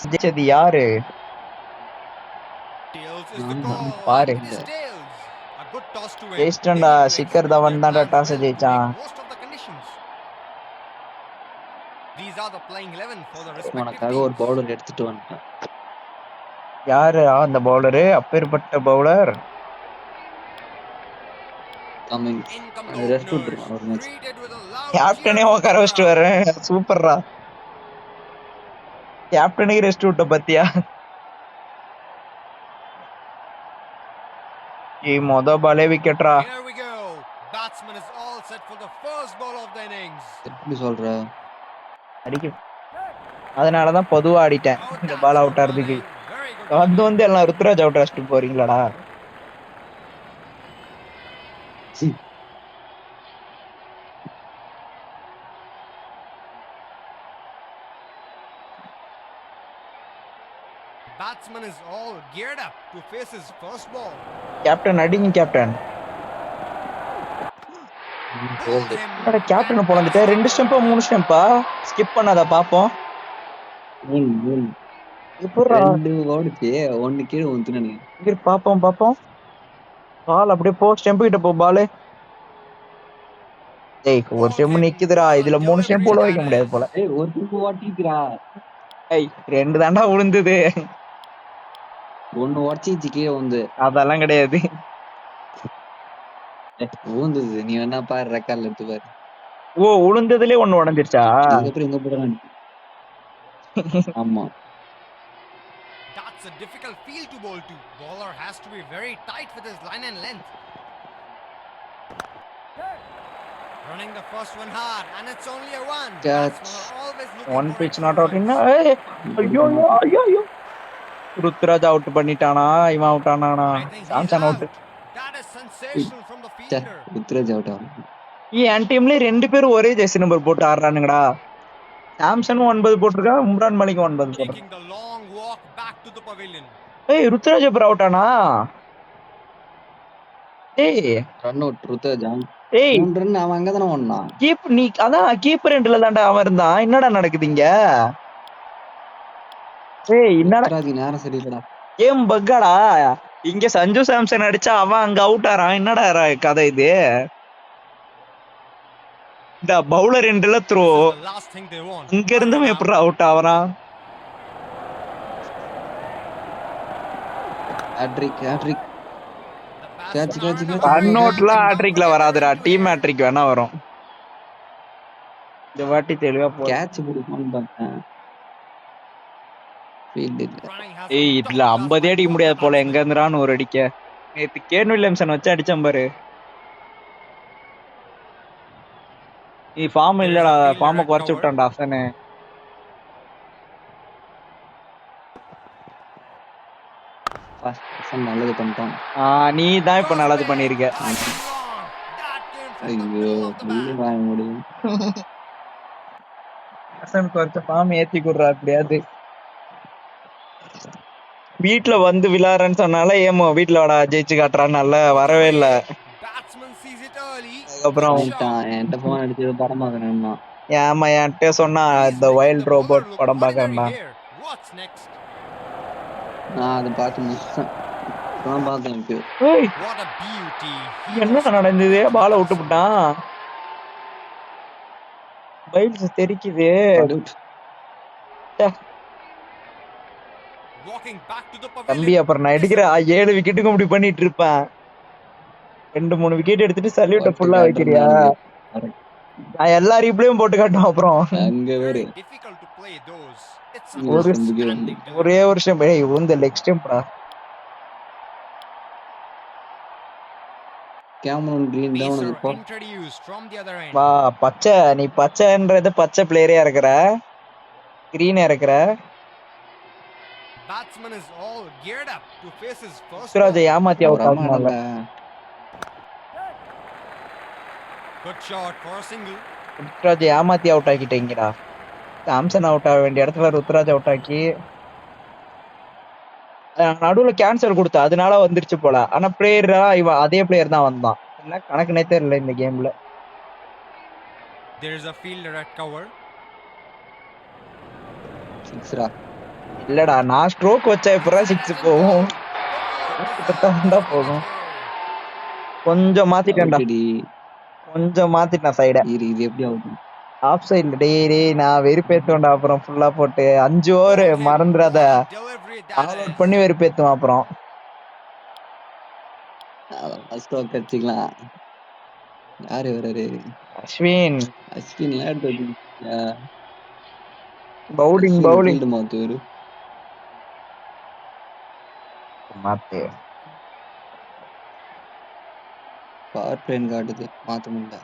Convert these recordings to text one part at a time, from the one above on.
ஜெயிச்சது யாரு பாரு ஜெயிச்சிட்டா சிக்கர் தவன் தான்டா டாஸ் ஜெயிச்சான் உனக்காக ஒரு பவுலர் எடுத்துட்டு வந்துட்டேன். யாரு அந்த பவுலரு அப்பேற்பட்ட பவுலர் ரெஸ்ட் விட்டுருவான் ஒரு மேட்ச். கேப்டனே உட்கார வச்சுட்டு வரேன் சூப்பர்ரா கேப்டனுக்கு ரெஸ்ட் விட்ட பத்தியா மொத பாலே விக்கெட்ரா எப்படி சொல்ற? அடிக்க அதனாலதான் பொதுவா ஆடிட்டேன் இந்த பால் அவுட் ஆறதுக்கு வந்து எல்லாம் ருத்ராஜ் அவுட் ஆச்சுட்டு போறீங்களாடா Batsman is all geared up to face his first ball. Captain அடிங்க கேப்டன் என்னடா கேப்டன் போலந்துட்ட 2 ஸ்டெம்பா 3 ஸ்டெம்பா ஸ்கிப் பண்ணாத பாப்போம் எப்பறா 2 ஓடுச்சு 1 கீழ வந்துட்டு நீ இங்க பாப்போம் பால் அப்படியே போ ஸ்டெம்ப் கிட்ட போ பால் ஏய் ஒரு ஸ்டெம்ப் நிக்குதுடா இதுல 3 ஸ்டெம்ப் போல வைக்க முடியாது போல ஏய் ஒரு ஸ்டெம்ப் ஓட்டிக்கிறா ஏய் 2 தாண்டா விழுந்தது 1 உடச்சிச்சு கீழ வந்து அதெல்லாம் கிடையாது ஊந்துது நீ வேணா பாரு ரெக்கார்ட்ல எடுத்து பாரு ஓ உளுந்ததுலயே 1 உடைஞ்சிருச்சா இதுக்கப்புறம் எங்க போறான் ஆமா That's a difficult field to bowl to. Bowler has to be very tight with his line and length. Running the first one hard and it's only a 1. Catch. Always looking 1 for pitch extra not out runs. ஐயோ Ruturaj out பண்ணிட்டானா இவன் out ஆனானா I think he's Samson out. Out That is sensational from the fielder. Ruturaj out என் டீம்ல 2 பேரும் ஒரே Jersey number போட்டு ஆடுறானுங்கடா Samson 9 போட்டிருக்கா உம்ரான் மலிக் 9 போட்டிருக்கா Taking the long walk back to the pavilion. ஏய் ருத்ராஜ் அப்புறம் அவுட் ஆனா ஏய் ரன் அவுட் ருத்ராஜ் ஏய் 3 ரன் அவன் அங்கதானே ஓடுனான் நீ அதான் கீப்பர் எண்ட்ல தான்டா அவன் இருந்தான் என்னடா நடக்குது இங்க ஏய் என்னடா ருத்ராஜ் நேரம் சரியில்லடா கேம் பக்காடா இங்க சஞ்சு சாம்சன் அடிச்சா அவன் அங்க அவுட் ஆறான் என்னடா கதை இது இந்த பவுலர் எண்ட்ல throw This is the last thing they want. இங்க இருந்தும் எப்படி அவுட் ஆவறான் ஹேட்ரிக் The Catch. ரன் அவுட்ல ஹேட்ரிக்ல வராதுடா டீம் ஹேட்ரிக் வேணா வரும் இந்த வாட்டி தெளிவா போ கேட்ச் பிடிக்கும்னு பார்த்தேன் ஃபீல்ட் இல்ல ஏய் இதுல 50 அடிக்க முடியாது போல எங்க இருந்துறான்னு ஒரு அடிக்க நேத்து கேன் வில்லியம்சன் வச்சு அடிச்சான் பாரு நீ ஃபார்ம் இல்லடா ஃபார்மை குறைச்சு விட்டான்டா அசனு நல்லது பண்ணிட்டான் நீ தான் இப்ப நல்லது பண்ணிருக்க ஐயோ வாங்க முடியும் அசன் குறைச்ச ஃபார்ம் ஏத்தி குடுறா அப்படியாது வீட்டுல வந்து விளையாடுறேன்னு சொன்னால ஏமோ வீட்டுல வாடா ஜெயிச்சு காட்டுறான்னு நல்ல வரவே இல்ல அதுக்கப்புறம் என்கிட்ட போன் அடிச்சு படம் பாக்குறேன்னா ஏமா என்கிட்ட சொன்னா இந்த வைல்ட் ரோபோட் படம் பாக்கறேன்டா நான் அதை பார்த்து முடிச்சேன் பார்த்தேன் இப்போ என்ன நடந்தது பால விட்டு விட்டான் பைல்ஸ் தெரிக்குது தம்பி அப்புறம் நான் எடுக்கிற 7 விக்கெட்டுக்கும் இப்படி பண்ணிட்டு இருப்பேன் 2-3 விக்கெட் எடுத்துட்டு சல்யூட்ட ஃபுல்லா வைக்கிறியா நான் எல்லா ரீப்ளேயும் போட்டு காட்டும் அப்புறம் ஒரே வருஷம் இந்த லெக் ஸ்டெம்ப்டா கேமரன் கிரீன் தான் இப்போ வா பச்சை நீ பச்சைன்றது பச்சை பிளேயரே இருக்கிற கிரீனே இருக்கிற ருத்ராஜை ஏமாத்தி அவுட் ஆகுனால ருத்ராஜை ஏமாத்தி அவுட் ஆக்கிட்டீங்கடா சாம்சன் அவுட் ஆக வேண்டிய இடத்துல ருத்ராஜ் அவுட் ஆக்கி நடுவுல கேன்சல் கொடுத்தா அதனால வந்துருச்சு போல ஆனா பிளேயரா இவன் அதே பிளேயர் தான் வந்தான் என்ன கணக்குனே தெரியல இந்த கேம்ல இல்லடா நான் ஸ்ட்ரோக் வச்சா எப்படா This 6 doesn't போகும்? go. Bowler கிட்ட deserved வந்தா this போகும். wicket here. கொஞ்சம் மாத்திட்டேன்டா. அவுட்டுடி. கொஞ்சம் மாத்திட்டேன் சைட. இது எப்படி அவுட்? ஆஃப் சைடுல டேய் நான் வெறுப்பேத்துவேன்டா அப்புறம் ஃபுல்லா போட்டு 5 ஓவர் Bowled him. மறந்துடாத. What a delivery that all is. Out பண்ணி வெறுப்பேத்துவேன் அப்புறம். ஸ்ட்ரோக் அடிச்சுக்கலாம். யாரு வராரு? அஸ்வின் அஸ்வின் விளையாட்டு பவுலிங் அஸ்வின் பவுலிங் ஃபீல்டு மாத்துவாரு. மாத்து. பவர் பிளேன் காட்டுது, மாத்த முடியல.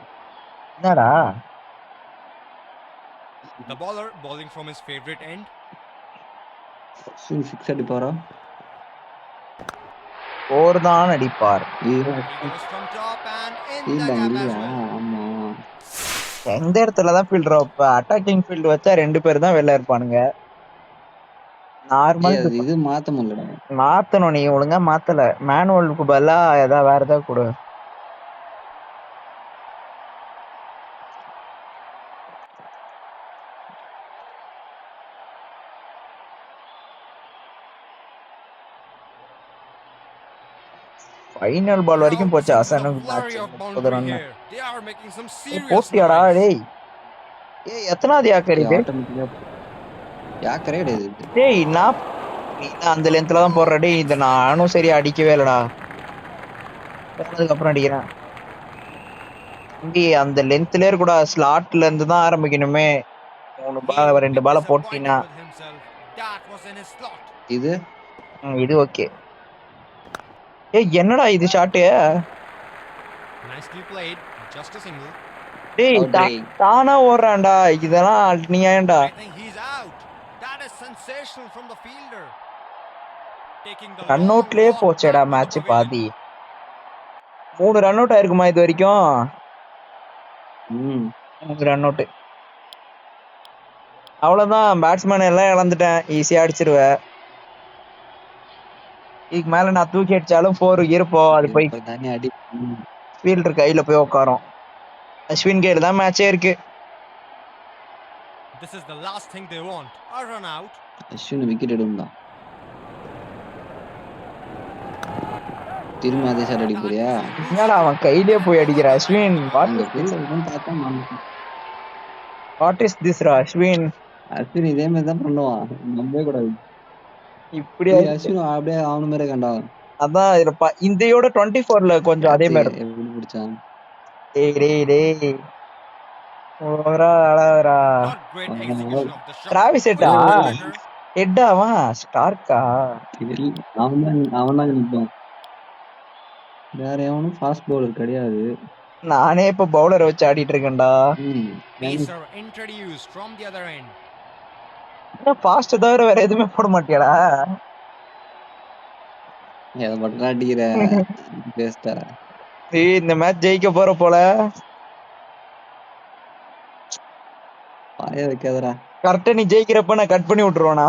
என்னடா The bowler bowling from his favorite end. Ashwin six அடிப்பாரா? ஓர் தான் அடிப்பார். He goes from top and in the field அங்க gap as இல்லையா? well. ஆமா. எந்த இடத்துல தான் ஃபீல்டர் வைப்ப? அட்டாக்கிங் ஃபீல்டு வச்சா 2 பேர் தான் வெளில இருப்பானுங்க. நார்மல் அது இது மாத்த முடியலடா. மாத்தணும், நீ ஒழுங்கா மாத்தல. மேனுவலுக்கு பதிலா ஏதாவது வேற ஏதாவது கொடு. ஃபைனல் பால் Now வரைக்கும் போச்சு this is a அசனுக்கு flurry match. of 30 boundary run. here. They are making some serious போட்டியாடா noise. டேய். ஏய் எத்தனாவது யாக்கர் இது? ஆட்டோமேட்டிக்கா யாக்கரே கிடையாது இது. டேய் நீ அந்த லென்த்ல தான் போடுற. டேய் இந்த நானும் சரியா அடிக்கவே இல்லடா. போனதுக்கு அப்புறம் அடிக்கிறேன். தம்பி அந்த லென்த்லயே கூட ஸ்லாட்ல இருந்து தான் ஆரம்பிக்கணுமே. 3 பால் He would 2 be Bala disappointed போட்டினா. with himself. That was in his slot. இது இது ஓகே. ஏய் என்னடா இது shot? Nicely played. Just a single. டேய் Out right. தானா ஓடுறான்டா. இதெல்லாம் நீ ஏன்டா? I think he's out. That is sensational from the fielder. Taking the run long அவுட்லயே walk போச்சேடா back to the match pavilion. பாதி. 3 ரன் அவுட் ஆயிருக்குமா இது வரைக்கும்? 3 ரன் அவுட். அவ்வளவுதான், batsman எல்லாம் இழந்துட்டேன். ஈஸியா அடிச்சிருவ. இதுக்கு மேல நான் தூக்கி அடிச்சாலும் 4 இருப்போம். அது போய் தனி அடி. ஃபீல்டர் கையில போய் உட்காரும். அஸ்வின் கையில தான் மேட்சே இருக்கு. This is the last thing they want. A run out. Ashwin wicket எடும்டா. திரும்ப அதே ஷாட் அடிக்க போறியா? என்னடா அவன் கையிலே போய் அடிக்கிற அஸ்வின்? வாட் இஸ் திஸ் ரா அஸ்வின்? அஸ்வின் இதே மாதிரி தான் பண்ணுவான், நம்பவே கூடாது. இப்படி அஸ்வின் அப்படியே அவனு மாதிரி கண்டான். அதான் இந்தியோட 24ல கொஞ்சம் அதே மாதிரி எப்படி பிடிச்சான். டேய் ஓவரா அழகா. Not great execution of the shot. Travis ஹெட்டா அவன் ஸ்டார்க்கா? அவன் தான் நிற்பான். வேற எவனும் ஃபாஸ்ட் பவுலர் கிடையாது. நானே இப்ப பவுலரை வச்சு ஆடிட்டு இருக்கேன்டா. Pacer introduced from the other end. Fast தவிர வேற எதுவுமே போட மாட்டியாடா? எதை மட்டும் அடிக்கிற பேஸ்டா. இந்த மேட்ச் ஜெயிக்க போற போல. பாய வைக்காதடா. கரெக்டா நீ ஜெயிக்கிறப்ப நான் கட் பண்ணி விட்டுருவானா?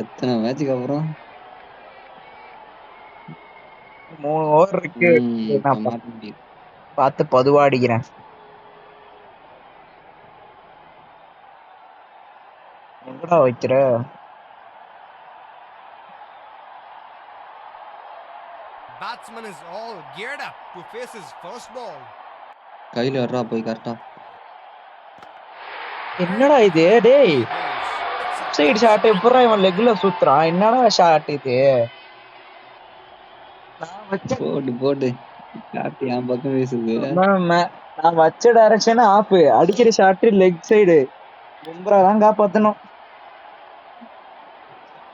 எத்தனை மேட்சுக்கு அப்புறம் 3 ஓவர் இருக்கு. பார்த்து பதுவா அடிக்கிறேன். எங்கடா வைக்கிற? Batsman is all geared up to face his first ball. கையில வர்றா போய் கரெக்டா. என்னடா இது டேய்? சைடு ஷாட் எப்பறா இவன் லெக்ல சுத்துறான்? என்னடா ஷாட் இது? போட்டு ஷாட் என் பக்கம் வீசுது. நான் வச்ச டைரக்ஷன் ஆஃப். அடிக்கிற ஷாட் லெக் சைடு. பும்ரா தான் காப்பாத்தணும்.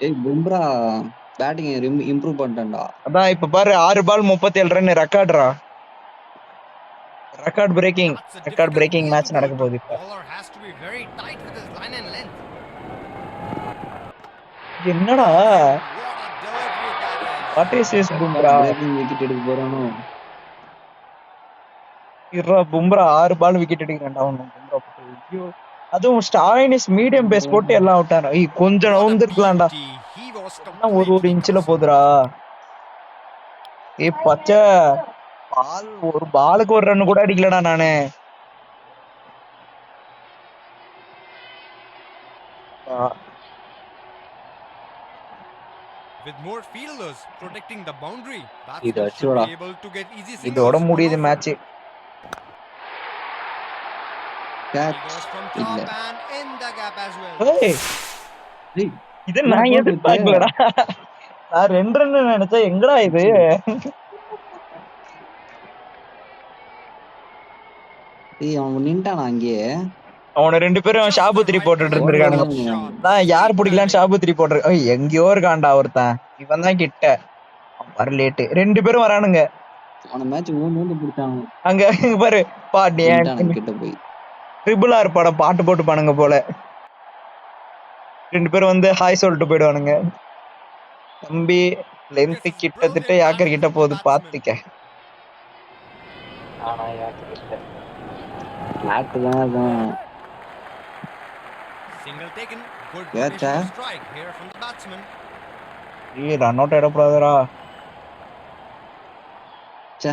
ஏய் பும்ரா பேட்டிங் இம்ப்ரூவ் பண்ணிட்டான்டா. அதான் இப்ப பாரு 6 பால் 37 ரன் ரெக்கார்ட்ரா. ரெக்கார்ட் பிரேக்கிங் மேட்ச் நடக்க போகுது இப்ப. என்னடா what is this Bumrah? Wicket எடுக்க போறானோ? இர்ரா பும்ரா 6 பால் விக்கெட் எடுக்கறான்டா அவன். பும்ரா ஐயோ, அதுவும் ஸ்டாயினிஸ் மீடியம் பேஸ் போட்டு எல்லாம் அவுட் ஆனா. கொஞ்சம் நவுந்திருக்கலாம்டா. ஒரு இன்ச்ல போதுடா. ஏய் பச்சை பால், ஒரு பாலுக்கு ஒரு ரன் கூட அடிக்கலடா நானு. With more fielders protecting the boundary, இது batsmen should அடிச்சுடா. be able to get easy இதோட singles on முடியுது offer. Match. He catch goes from இல்ல. top and in the gap as well. ஏய், டேய், இத என்ன நான் போட்டு எதிர்பார்க்கலடா. நான் 2 ரன் நினைச்சேன். எங்கடா இது? டேய் அவன் நின்ட்டானா அங்கேயே. அவன 2 பேரும் Just the ஷாபுத்திரி right போட்டுட்டு kind of இருந்திருக்கானுங்க. bounce shot. நான் யார் Sweet பிடிக்கலான்னு timing. ஷாபுத்திரி போட்டு எங்கேயோ இருக்கான்டா ஒருத்தன். இவன் தான் கிட்ட. வர லேட்டு. 2 பேரும் வரானுங்க. அவன மேட்ச் ஊந்து பிடிச்சான். அங்க இங்க பாரு. பாட்டு நின்ட்டானா கிட்ட போய். ட்ரிபிள் ஆர் படம் பாட்டு போட்டு பானுங்க போல. 2 பேரும் வந்து ஹாய் சொல்லிட்டு போயிடுவானுங்க. தம்பி லென்த் கிட்டத்தட்ட யாக்கர் கிட்ட போகுது பாத்துக்க. ஆனா யாக்கர் இல்ல. பிளாட் தான் அதான். Single taken. Good Yeah, rotation cha. of strike here from the batsman. ஏய் ரன் அவுட் ஆயிடக்கூடாதுடா. ச்சே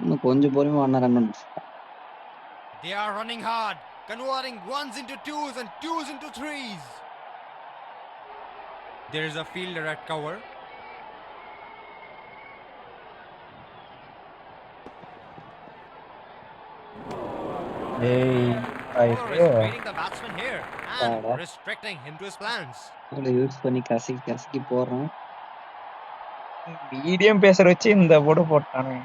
இன்னும் கொஞ்சம் பொறுமையா ஆடினா ரன் பண்ணு. They are running hard, converting ones into twos and twos into threes. There is a fielder at cover. ஏய் Bowler is waiting the batsman here and Yeah. restricting him to his plans. அவளை use பண்ணி கசக்கி போடுறான். Medium பேசற வச்சு இந்த போடு போட்டானே.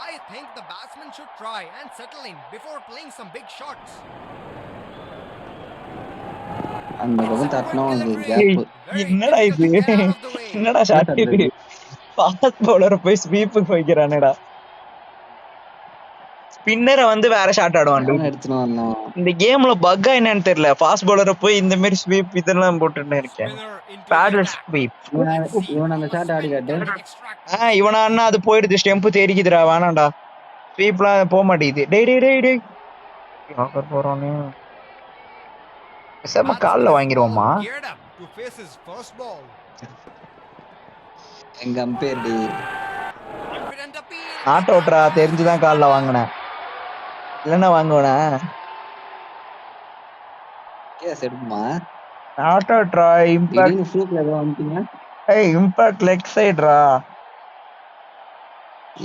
I think the batsman should try and settle in before playing some big shots. அந்த பக்கம் தட்டினா அது ஏய், கேப். என்னடா இது? Get out of the way. என்னடா ஷாட் இது? ஃபாஸ்ட் பவுலர் போய் ஸ்வீப்புக்கு வைக்கிறானேடா. ஸ்பின்னரை வந்து வேற ஷாட் ஆடுவான். அவனை எடுத்துன்னு வரலாம். இந்த கேம்ல பக்கா என்னன்னு தெரியல. ஃபாஸ்ட் பவுலரை போய் இந்த மாதிரி ஸ்வீப் இதெல்லாம் போட்டுட்டு இருக்கேன். Spinner into பேடல் the attack. Sweep. இவன் அந்த ஷாட் ஆடி காட்டு. இவனா அண்ணா அது போயிடுது. ஸ்டெம்பு தெரிக்குதுடா. வேணாம்டா. ஸ்வீப்லாம் போக மாட்டேங்குது. டேய் டேய் டேய் டேய். யாக்கர் போறானே. செம கால்ல வாங்கிடுவோமா? Geared up to face his first ball. எங்க அம்பேர் டி. Confident appeal. நாட் அவுட்ரா தெரிஞ்சுதான் கால்ல வாங்கினேன். இல்லன்னா வாங்குவனா? கேஸ் எடுக்குமா? நாட் அவுட்ரா. இம்பாக்ட். திடீர்னு ஃப்ளூக்ல ஏதோ வந்துட்டீங்க. ஏய் இம்பாக்ட் லெக் சைடுடா.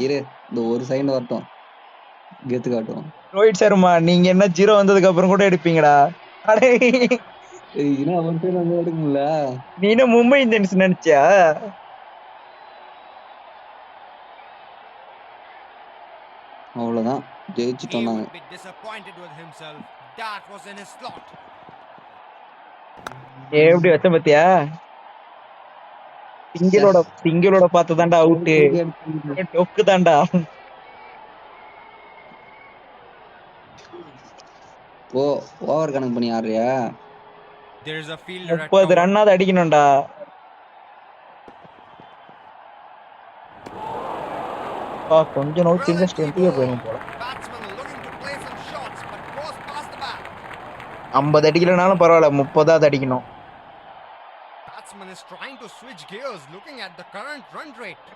இரு இந்த ஒரு சைடு வரட்டும். கெத்து காட்டும். ரோஹித் சர்மா நீங்க என்ன 0 வந்ததுக்கு அப்புறம் கூட எடுப்பீங்கடா. அடே ஏய் இனா ஒரு சைடு வந்து எடுக்கும்ல. நீ என்ன மும்பை இந்தியன்ஸ் நினைச்சியா? அவ்வளவுதான் He ஜெயிச்சிட்டோம் நாங்க. would be disappointed with himself. That was in his slot. எப்படி வச்ச பாத்தியா? சிங்கிளோட பார்த்ததாண்டா அவுட். டொக்கு தாண்டா. ஓ ஓவர் கணக்கு பண்ணி ஆடுறியா? There is a fielder at 30 cover. ரன்னாவது அடிக்கணும்டா. கொஞ்சம் நோட் சிங்க ஸ்ட்ரென்த்துக்கே போயிடும் போல. Batsman looking to play some shots but goes past the bat. 50 அடிக்கலனாலும் பரவாயில்ல. 30வது அடிக்கணும். Batsman is trying to switch gears looking at the current run rate.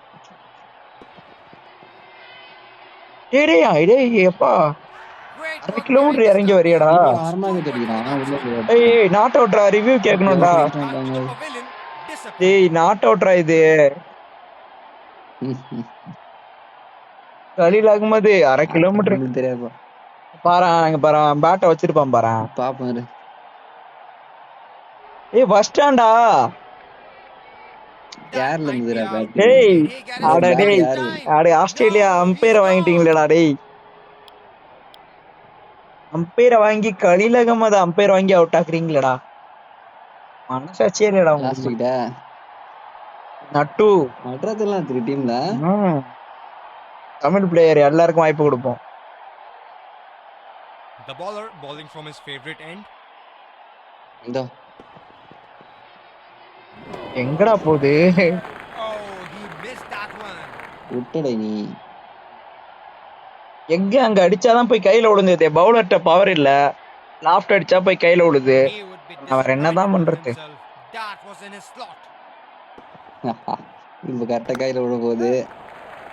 டேய் எப்பா Great 1 work கிலோமீட்டர் behind இறங்கி the வரியாடா? ஆரமாக தெரியுறான் உள்ள போய். ஏய் நாட் அவுட்ரா. ரிவ்யூ கேட்கணும்டா. back to the pavilion. Disappointed. ஏய் நாட் அவுட்ரா இது. கலீல் அகமது 1/2 கிலோமீட்டர் உங்களுக்கு தெரியாதுப்பா. பாறான். அங்க பாறான். பேட்டை வச்சிருப்பான் பாறான். பாப்போம் இரு. ஏய் வஸ்டாண்டா. யார்ல இருந்துடா பேட்? டேய் அட bat டேய் யாரு? அட ஆஸ்திரேலியா அம்பையரை வாங்கிட்டீங்களேடா டேய். அம்பையரை வாங்கி கலீல் அகமது அம்பையர் வாங்கி அவுட் ஆக்குறீங்களேடா. மனசாட்சியே இல்லடா உங்களுக்கு. லாஸ்டிக்டா நட்டு மட்ராஸ்லாம் இருக்கு டீம்ல. தமிழ் பிளேயர் எல்லாருக்கும் வாய்ப்பு கொடுப்போம். The bowler bowling from his favorite end. இந்தோ எங்கடா போகுது? Oh, he missed that one. விட்டுடை நீ. எங்க அங்க அடிச்சாதான் போய் கையில விழுந்தது. பவுலர்ட்ட பவர் இல்ல. லாஃப்ட் அடிச்சா போய் கையில விழுது. He would be அவர் என்னதான் disappointed with பண்றது? himself. That was in his slot. இப்ப கரெக்டா கையில விட போகுது.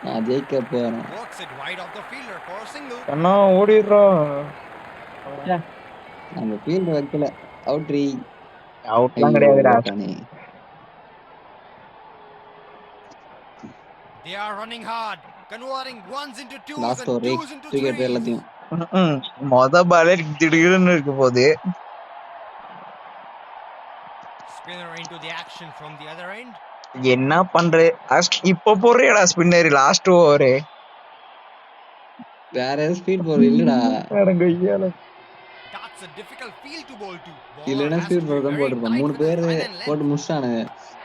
நான் ஜெயிக்க போறேன். Works it wide of the fielder for a single. கண்ணா ஓடிடுறோம். நம்ம ஃபீல்ட் வைக்கல. அவுட்ரி. அவுட்லாம் ஐயோ கிடையாதுடா. போட்டானே. They are running hard, converting ones into twos last and ஒரு twos into தூக்கி எடுத்து threes. எல்லாத்தையும். மொத பாலே திடீர்னு இருக்க போகுது. Spinner into the action from the other end. என்ன பண்ற? இப்ப போடுறியடா ஸ்பின்னர் லாஸ்ட் ஓவரு. வேற ஏதாவது ஸ்பீட் போர் இல்லடா. That's a difficult field to bowl to. Bowler இல்லன்னா has to ஸ்பீட் be போர் தான் very போட்டிருப்பான். tight 3 with his பேர் line and length. போட்டு முடிச்சிட்டானுங்க.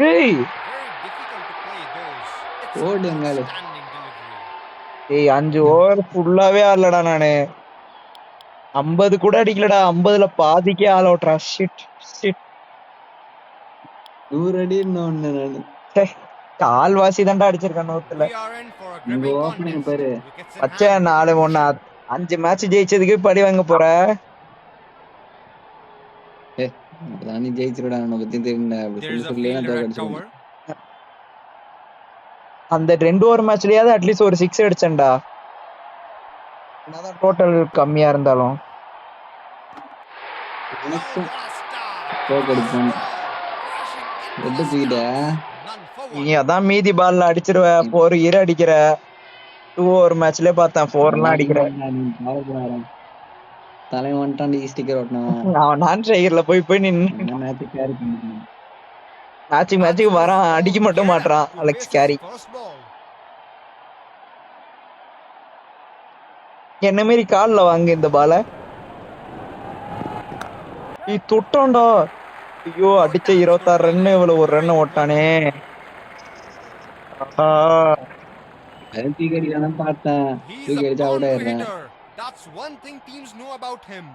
ஏய் Very difficult to play those. It's ஓடு an எங்காலு. outstanding delivery. ஏய் 5 ஓவர் ஃபுல்லாவே ஆடலடா நானு. 50 கூட அடிக்கலடா. 50ல பாதிக்கே ஆல் அவுட்ரா. Shit shit. 100 அடி இன்னொன்னு நானு. கால்வாசி தான்டா அடிச்சிருக்கேன் நூத்துல. We are in for a உங்க gripping ஓப்பனிங் contest. பாரு. Wickets in பச்சை hand. 4 Wicket 1 crucial. 5 மேட்ச் ஜெயிச்சதுக்கு படி வாங்க போற. அப்பதான் நீ ஜெயிச்சிருடா. உன்னை பத்தி தெரியும்டா. அப்படி There's a சொல்லி fielder தோக்க at அடிச்சிருவேன். cover. அந்த 2 ஓவர் மேட்ச்லயாவது அட்லீஸ்ட் ஒரு 6 அடிச்சேன்டா. என்னதான் டோட்டல் கம்மியா இருந்தாலும். Oh, எனக்கும் what a start. தோக்க அடிப்பான். Crashing into red the தூக்கிட்ட. stumps. None for நீ one. அதான் மீதி பால்ல அடிச்சிருவ. 4 இயர் அடிக்கிற. 2 ஓவர் மேட்ச்லயே பார்த்தேன் 4லாம் அடிக்கிற. தலைவன் வந்துட்டாண்டி ஸ்டிக்கர் ஓட்டினவன். நான் ஸ்ட்ரைக்கர்ல போய் நின்னு என்ன மேட்ச் கேரி பண்ணிருக்கான். மேட்சுக்கு Batsman is வரான், all அடிக்க மட்டும் geared மாட்றான் up to Alex face carry. his first ball. என்ன மாரி கால்ல வாங்க இந்த பால. தொட்டோண்டா. ஐயோ அடிச்ச 26 ரன் இவ்வளவு ஒரு ரன் ஓட்டானே. தூக்கி அடிக்கலாம் பார்த்தேன். He's தூக்கி a அடிச்சா அவுட் boundary ஆயிடுறேன். hitter. That's one thing teams know about him.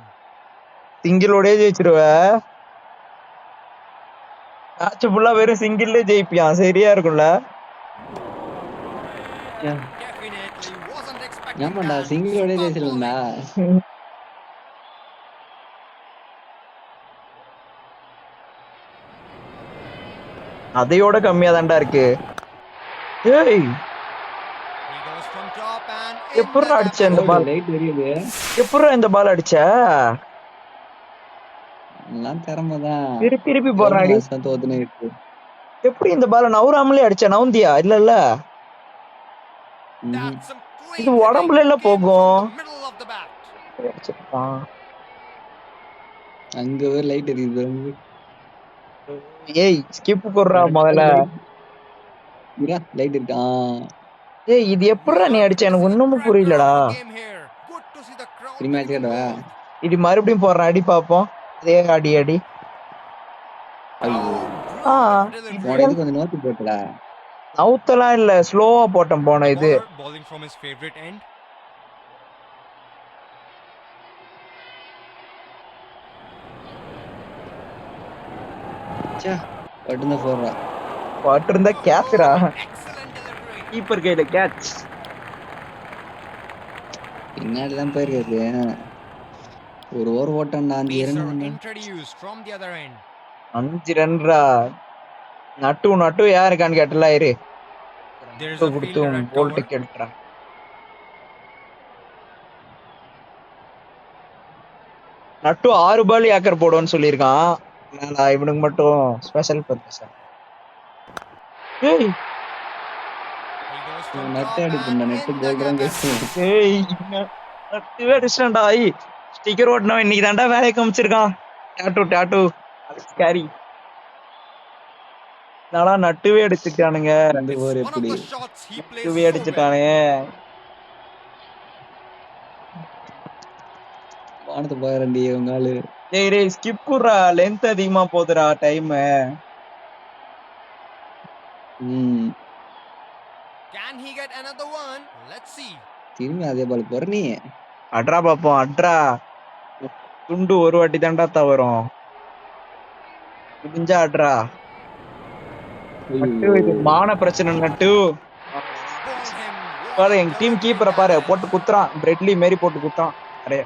சிங்கிளோடய ஜெயிச்சிருவ. மேட்ச் ஃபுல்லா வெறும் சிங்கிள்ல ஜெயிப்பியான். சரியா இருக்கும்ல. Definitely wasn't expecting ஏமாண்டா that. சிங்கிளோட Superb ஜெயிச்சிருந்தா. bowling. அதையோட கம்மியா தான்டா இருக்கு. ஏய் He goes from top and in எப்பறா the அடிச்ச gap. இந்த பால்? ரைட் தெரியுது. எப்பறா இந்த பால் அடிச்ச? எல்லாம் திறமைதான். திருப்பி போறாடி. தோத்துனே இருக்கு. எப்படி இந்த பால நவுராமலே அடிச்ச? நவுந்தியா? இல்ல இல்ல. That's some இது great உடம்புல hitting. இல்ல Came from போகும். the middle of the bat. அங்க ஒரு லைட் எரியுது. ஏய் ஸ்கிப் போடுறா முதல்ல. லைட் இருக்கா? ஏய் இது எப்பறா நீ அடிச்ச? எனக்கு ஒண்ணுமே Cracker புரியலடா. of the game here. Good to see the crowd திரும்பி getting கேட்டா. involved. இது மறுபடியும் போடுற அடி பாப்போம். அதே அடி. ஐயோ. ஆ போன இது கொஞ்சம் நோக்கி போட்டுடா. நவுத்தலாம் இல்ல, ஸ்லோவா போட்டேன் போன The இது. bowler bowling from his favorite end. ச்சே பட்டுன போறா. பாட்டு இருந்தா கேட்ச்ரா. Excellent delivery. கீப்பர் கையில கேட்ச். பின்னாடி தான் போயிருக்காரு. ஒரு ஓவர் ஓட்டம்டா 5 Pacer run. introduced from the other end. 5 ரன்ரா. நட்டு யாருக்கான்னு கேட்டல இரு. There is a fielder at Boult cover. கேட்றா. நட்டு 6 பால் ஏக்கர் போடுன்னு சொல்லியிருக்கான். நான் இவனுக்கு மட்டும் ஸ்பெஷல் பர்பஸ். ஏய் He goes from Nattu top அடிப்புண்டா. and Nattu in the Boult gap. தான். ஏய் நட்டுவே அடிச்சிட்டான்டா. ஸ்டிக்கர் ஓட்டணும் இன்னைக்கு தான்டா வேலையை காமிச்சிருக்கான். Tattoo Alex Carey. நானா நட்டுவே அடிச்சுட்டானுங்க. இந்த ஓவர் One of எப்படி? the shots he plays நட்டுவே so well. அடிச்சுட்டானுங்க. வானத்தை பாருண்டி உங்க ஆளு. டேய் ஸ்கிப் குடுறா. லென்த் அதிகமா போகுதுடா time. Can he get another one? Let's see. திரும்பி அதே பால் போற நீ. அட்ரா பாப்போம் அட்ரா. துண்டு ஒரு வாட்டி தான்டா தவறும். முடிஞ்சா அட்ரா. நட்டு இது மான பிரச்சனை நட்டு. Bowled him. பாரு What a எங்க டீம் delivery கீப்பரை that பாரு is. போட்டு குத்துறான். பிரெட்லி மாரி போட்டு குத்துறான். அரே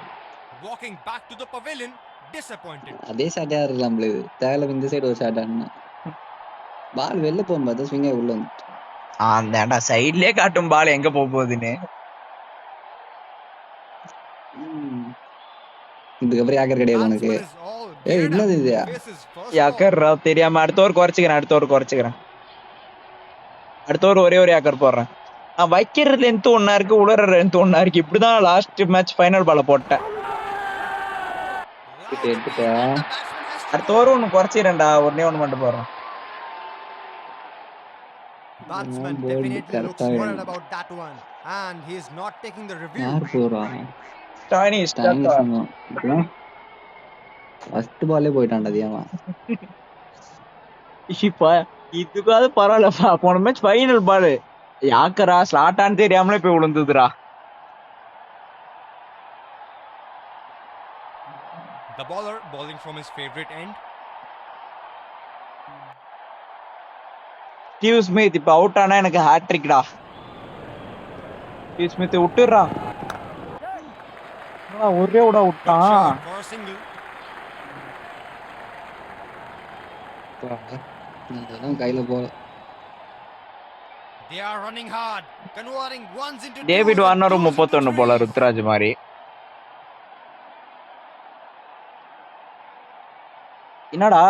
Walking back to the pavilion, disappointed. அதே ஷாட்டா இருக்கலாம். தேவையில்ல இந்த சைடு ஒரு ஷாட் ஆடணும். பால் வெளில போகும் பார்த்தா ஸ்விங்க உள்ள வந்து. அந்தாண்டா சைட்லயே காட்டும் பால் எங்க போகுதுன்னு. இதுக்கப்புறம் யாக்கர் கிடையாது உனக்கு. Batsman is all ஏய் geared up என்னது இது? to face his first ball. யாக்கர்ரா தெரியாம அடுத்த ஓவர் குறைச்சிக்கிறேன். அடுத்த ஓவர் ஒரே ஒரு யாக்கர் போடுறேன். நான் வைக்கிற லென்த் ஒன்னா இருக்கு, உலர லென்த் ஒன்னா இருக்கு. இப்படிதான் லாஸ்ட் மேட்ச் ஃபைனல் பால போட்டேன். Light speed எடுத்துட்டா and the batsman has to அடுத்த go. ஓவர் ஒன்னு குறைச்சிக்கிறேன்டா, ஒன்னு மட்டும் போடுறேன். Batsman Bold, definitely looks correct. worried about that one, and he is not taking the review. யார் போறா? ஸ்டாயினிஷ் ஸ்டாயினிஷ் ஃபர்ஸ்ட் பாலே போயிட்டான்டா அதிகமா. இப்ப இதுக்காவது பரவாயில்லப்பா. போன மேட்ச் ஃபைனல் பால் யாக்கரா ஸ்லாட்டான்னு தெரியாமலே போய் விழுந்துதுடா. The bowler bowling from his favorite end. Steve Smith இப்ப அவுட் ஆனா எனக்கு ஹேட்ரிக்டா. Steve Smith விட்டுறா. ஒரே விட Good விட்டான். shot for a single. அதெல்லாம் கையில போல. They are running hard, converting ones into twos David and வார்னரும் twos into 31 போல threes. ருத்ராஜ் மாதிரி. என்னடா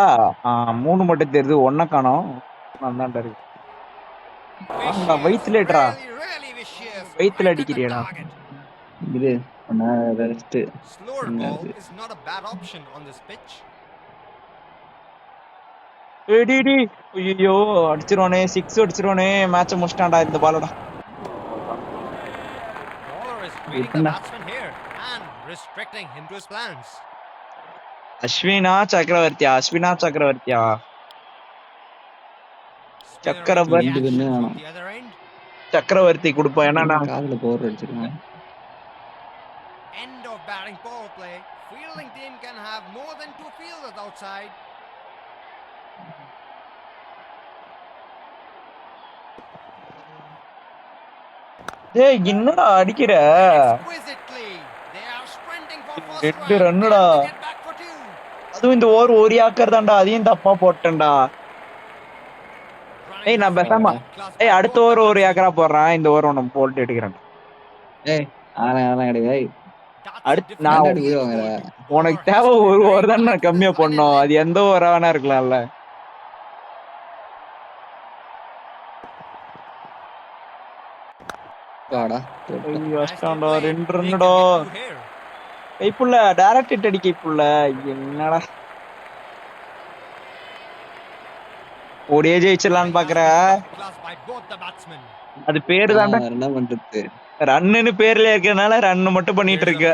3 மட்டும் தெரியுது, 1 காணோம். அந்தாண்டா இருக்கு. ஆண்டா Vicious, வயித்துலடா. really vicious. வயித்துல Right at the அடிக்கிறியடா. target. இது ரெஸ்ட். Slower என்ன ball அது? is not a bad option on this pitch. ADT ஐயோ அடிச்சிரோனே, 6 அடிச்சிரோனே. மேட்ச் முடிச்சிட்டான்டா இந்த பாலடா. Bowler is reading the batsman here and restricting him to his plans. அஸ்வினா சக்கரவர்த்தியா? சக்கரவர்த்தி. Reaction from the other end. சக்கரவர்த்தி கொடுப்போம். ஏன்னா நான் காதுல பவர் அடிச்சிருக்கேன். End of batting power play. Fielding team can have more than 2 fielders outside. டேய் என்னடா அடிக்கிற? Exquisitely. They are sprinting for first ரெண்டு strike. ரன்னுடா. Can they get back for 2? அதுவும் இந்த ஓவர் ஒரு யாக்கர் தான்டா, அதையும் தப்பா போட்டேன்டா. ஏய் நான் பேசாம அடுத்த ஓவர் ஒரு ஏக்கரா போடுறேன். இந்த ஓவர் ஒன்னு போட்டு எடுக்கிறேன். ஏய் அதெல்லாம் கிடையாது. அடுத்து நான் உனக்கு தேவை ஒரு ஓவர் தான் நான் கம்மியா பண்ணோம். அது எந்த ஓவரா வேணா இருக்கலாம்ல. வாடா. கஷ்டம்டா. 2 ரன்னுடா. கைப்புள்ள டைரக்ட் ஹிட் அடிக்க புள்ள. என்னடா ஓடியே ஜெயிச்சிடலான்னு பாக்குற? அது பேரு தான்டா என்ன பண்றது? ரன்னு பேர்ல இருக்கறனால ரன் மட்டும் பண்ணிட்டு இருக்க.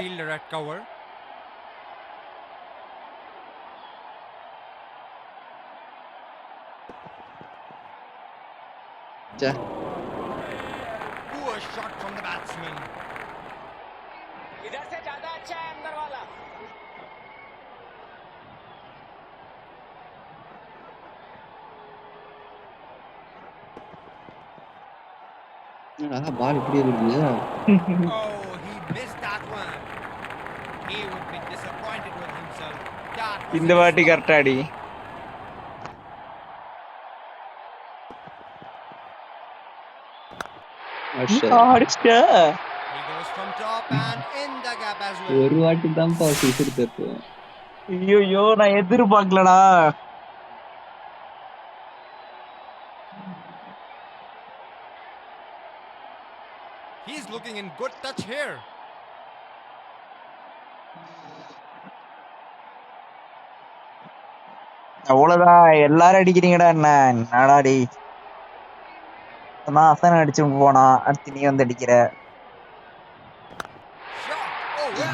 Poor shot from the batsman. इधर से ज्यादा अच्छा है अंदर वाला. பால் இப்படி இருக்கு. Oh, he missed that one. He would be disappointed with himself. That was இந்த வாட்டி கரெக்டா அடி. அடிச்ச. He goes from top and in the gap as well. ஒரு வாட்டி தான் பாஸ் எடுத்துட்டு. ஐயோ நான் எதிர்பார்க்கலடா. He's looking in good touch here. அவ்வளவுதான் எல்லாரும் அடிக்கிறீங்கடா. என்னடா டி நான் அசன் அடிச்சு போனா அடுத்து நீ வந்து அடிக்கிற. Shot. Oh well.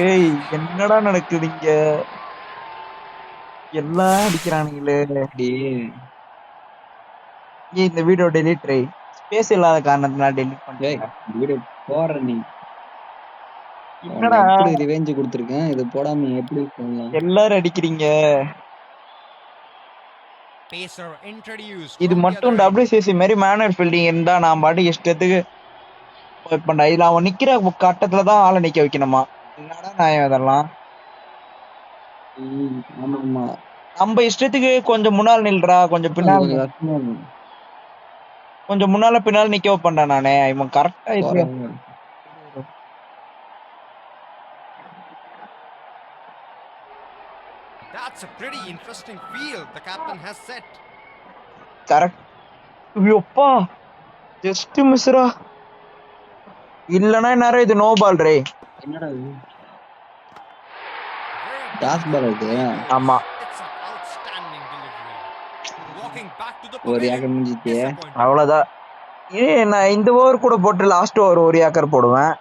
ஏய் என்னடா நடக்குது இங்க? எல்லாம் அடிக்கிறானுங்களே. இந்த வீடியோ டெலிட் ரை. ஸ்பேஸ் இல்லாத காரணத்தினால டெலிட் பண்ணிட்டேன். வீடியோ போடுற நீ. என்னடா எப்படி ரிவெஞ்ச் கொடுத்திருக்கேன். இது போடாம எப்படி பண்ணலாம்? எல்லாரும் அடிக்கிறீங்க. Pacer introduced. இது மட்டும் WCC மாதிரி மேனர் ஃபீல்டிங் இருந்தா நான் பாட்டு இஷ்டத்துக்கு பண்ணா. இதுல அவன் நிக்கிற கட்டத்துலதான் ஆளை நிக்க வைக்கணுமா? என்னடா நியாயம் இதெல்லாம்? ஆமா நம்ம இஷ்டத்துக்கு கொஞ்சம் முன்னால் நில்றா, கொஞ்சம் பின்னால், கொஞ்சம் முன்னால பின்னால நிக்க வைப்பேன்டா நானே. இவன் கரெக்டா இது That's a pretty interesting field the captain has set. Correct. ஐயோப்பா ஜஸ்ட் மிஸ்ரா. இல்லனா நேரம் இது நோ பால் ரே. என்னடா இது? Very டாஸ் பால் இது. ஆமா. It's an outstanding delivery. Walking back to the ஒரு pavilion. ஏக்கர் முடிஞ்சிச்சு. Disappointing. அவ்வளவுதான். நான் இந்த ஓவர் கூட போட்டு லாஸ்ட் ஓவர் ஒரு ஏக்கர் போடுவேன்.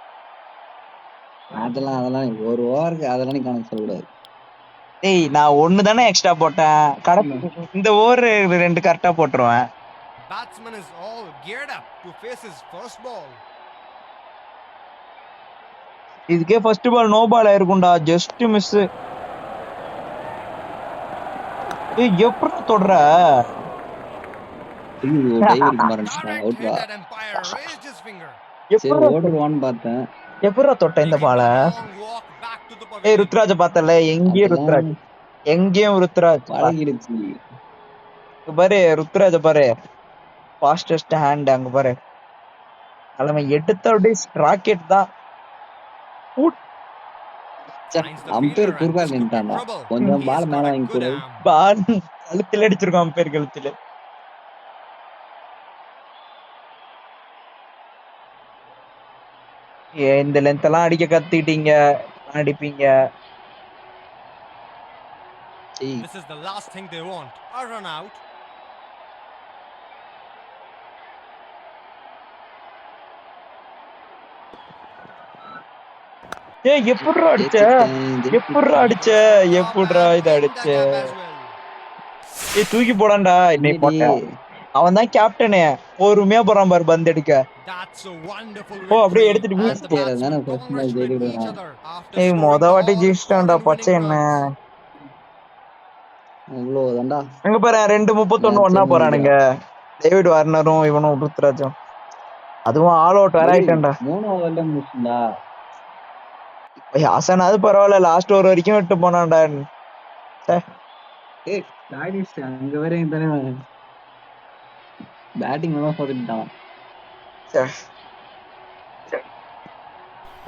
அதெல்லாம் ஒரு ஓவருக்கு அதெல்லாம் நீ கணக்கு சொல்லக்கூடாது. டேய் நான் ஒன்னு தானே எக்ஸ்ட்ரா போட்டேன். இந்த ஓவர் 2 கரெக்டா போட்டுருவேன். Batsman is all geared up to face his first ball. இதுக்கே ஃபர்ஸ்ட் பால் நோ பால் ஆயிருக்கும்டா. Just miss. ஏய் எப்படி தொடுற? ஐயோ டைவ் இருக்கு பாருங்க. Couldn't அவுட் hit வா. that umpire raised his finger. சரி ஓடுவான்னு பார்த்தேன். எப்படா தொட்ட இந்த Taking Bala? a long walk back to the ஏய் pavilion. ருத்ராஜ பார்த்தல எங்கேயும் ருத்ராஜ். எங்கேயும் ருத்ராஜ். பழகிடுச்சு. இங்க பாரு ருத்ராஜ பாரு. ஃபாஸ்டஸ்ட் ஹேண்ட் அங்க பாரு. அவன் எடுத்த அப்படியே ராக்கெட் தான். அம்பேர் குறுக்கா நின்ட்டான்டா. கொஞ்சம் பால் மேல வாங்கி கொடு. பால் கழுத்துல அடிச்சிருக்கான் அம்பேர் கழுத்துல. இந்த லென்த் எல்லாம் அடிக்க கத்துக்கிட்டீங்க. அடிப்பீங்க. This is the last thing they want. A run out. ஏய் எப்படிடா அடிச்ச? எப்படிடா அடிச்ச? எப்படிடா இத அடிச்ச? ஏய் தூக்கி போடான்டா. இன்னை போட்டேன். அவன் தான் கேப்டனே. பொறுமையா போறான் பாரு பந்து அடிக்க. ஓ அப்படியே எடுத்துட்டு ஏய் மொத வாட்டி ஜெயிச்சிட்டான்டா பச்சை என்ன. அவ்வளவுதான்டா. அங்க பாரு 2:31 ஒண்ணா போறானுங்க. டேவிட் வார்னரும் இவனும் ருத்ராஜும். அதுவும் ஆல் அவுட் வேற ஆயிட்டான்டா. 3 ஓவர்ல முடிச்சுடா. ஹசன் அது பரவாயில்ல லாஸ்ட் ஓவர் வரைக்கும் விட்டு போனான்டா. ஏய் டாடிஸ் அங்க வரையும் தானே பேட்டிங் நல்லா போட்டுட்டான்.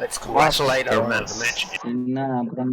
Let's congratulate our man of the match. என்ன அப்புறம்